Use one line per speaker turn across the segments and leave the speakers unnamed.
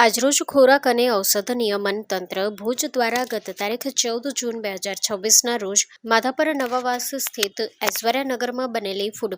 આજરોજ ખોરાક અને ઔષધ નિયમન તંત્ર ભુજ દ્વારા ગત તારીખ 14 જૂન 2026ના રોજ માધાપર નવાવાસ સ્થિત ઐશ્વર્યાનગરમાં બનેલી ફૂડ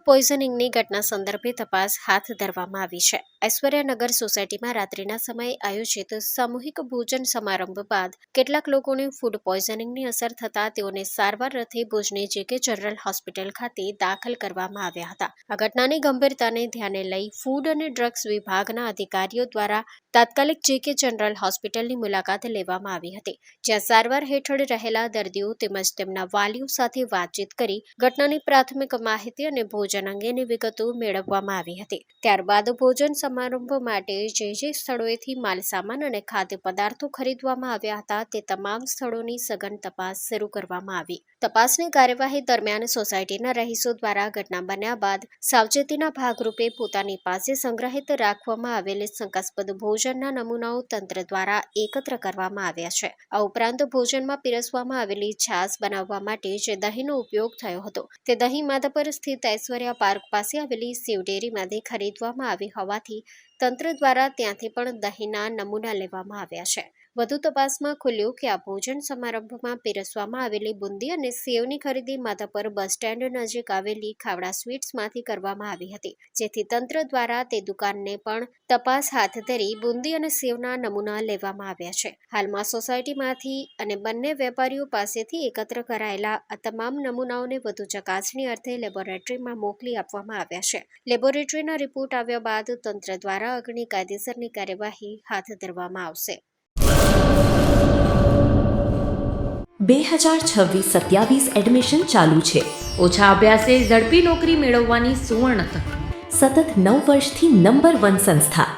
પોઈઝનિંગની ઘટના સંદર્ભે તપાસ હાથ ધરવામાં આવી છે. ઐશ્વર્યાનગર સોસાયટીમાં રાત્રિના સમયે આયોજિત સામૂહિક ભોજન સમારંભ બાદ કેટલાક લોકોને ફૂડ પોઈઝનિંગની અસર થતા તેઓને સારવાર અર્થે ભુજની JK જનરલ હોસ્પિટલ ખાતે દાખલ કરવામાં આવ્યા હતા. આ ઘટનાની ગંભીરતાને ધ્યાને લઈ ફૂડ અને ડ્રગ્સ વિભાગના અધિકારીઓ દ્વારા તાત્કાલિક JK જનરલ હોસ્પિટલની મુલાકાત લેવામાં આવી હતી, જ્યાં સારવાર હેઠળ રહેલા દર્દીઓ તેમજ તેમના વાલીઓ સાથે વાતચીત કરી ઘટનાની પ્રાથમિક માહિતી અને ભોજન અંગેની વિગતો મેળવવામાં આવી હતી. ત્યારબાદ ભોજન સમારંભ માટે જે સ્થળોએથી માલસામાન અને ખાદ્ય પદાર્થો ખરીદવામાં આવ્યા હતા તે તમામ સ્થળોની સઘન તપાસ શરૂ કરવામાં આવી. તપાસની કાર્યવાહી દરમિયાન સોસાયટીના રહીશો દ્વારા ઘટના બન્યા બાદ સાવચેતીના ભાગરૂપે પોતાની પાસે સંગ્રહિત રાખવામાં આવેલી શંકાસ્પદ ભોજનના નમૂનાઓ તંત્ર દ્વારા એકત્ર કરવામાં આવ્યા છે. આ ઉપરાંત ભોજનમાં પીરસવામાં આવેલી છાશ બનાવવા માટે જે દહીંનો ઉપયોગ થયો હતો તે દહીં માધાપર સ્થિત ઐશ્વર્યા પાર્ક પાસે આવેલી શિવ ડેરીમાંથી ખરીદવામાં આવી હોવાથી તંત્ર દ્વારા ત્યાંથી પણ દહીંના નમૂના લેવામાં આવ્યા છે. વધુ તપાસમાં ખુલ્યું કે આ ભોજન સમારંભમાં પીરસવામાં આવેલી બુંદી અને સેવની ખરીદી માધાપર બસ સ્ટેન્ડ નજીક આવેલી ખાવડા સ્વીટ્સમાંથી કરવામાં આવી હતી, જેથી તંત્ર દ્વારા તે દુકાનને પણ તપાસ હાથ ધરી બુંદી અને સેવના નમૂના લેવામાં આવ્યા છે. હાલમાં સોસાયટીમાંથી અને બંને વેપારીઓ પાસેથી એકત્ર કરાયેલા આ તમામ નમૂનાઓને વધુ ચકાસણી અર્થે લેબોરેટરીમાં મોકલી આપવામાં આવ્યા છે. લેબોરેટરીના રિપોર્ટ આવ્યા બાદ તંત્ર દ્વારા આગળની કાયદેસરની કાર્યવાહી હાથ ધરવામાં આવશે.
2026-27 એડમિશન ચાલુ છે.
ઓછા અભ્યાસે ઝડપી નોકરી મેળવવાની સુવર્ણ તક.
સતત 9 વર્ષથી નંબર 1 સંસ્થા.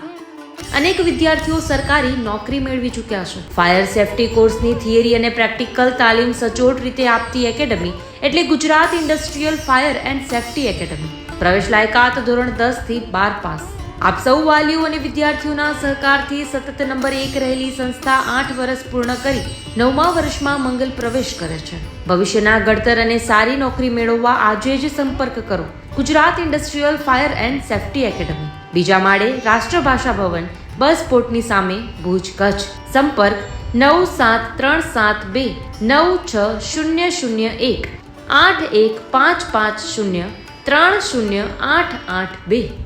અનેક વિદ્યાર્થીઓ સરકારી નોકરી મેળવી ચૂક્યા છે. ફાયર સેફટી કોર્સની થિયરી અને પ્રેક્ટિકલ તાલીમ સચોટ રીતે આપતી એકેડમી એટલે Gujarat industrial fire and safety academy. પ્રવેશ લાયકાત ધોરણ 10 થી 12 પાસ. આપ સૌ વાલીઓ અને વિદ્યાર્થીઓના સહકારથી સતત નંબર 1 રહેલી સંસ્થા 8 વર્ષ પૂર્ણ કરી 9મા વર્ષમાં મંગલ પ્રવેશ કરે છે. ભવિષ્યના ઘડતર અને સારી નોકરી મેળવવા આજે જ સંપર્ક કરો Gujarat industrial fire and safety academy, બીજા માળે રાષ્ટ્રભાષા ભવન, બસ પોર્ટની સામે, ભુજ, કચ્છ. સંપર્ક 9737296001 8155030882.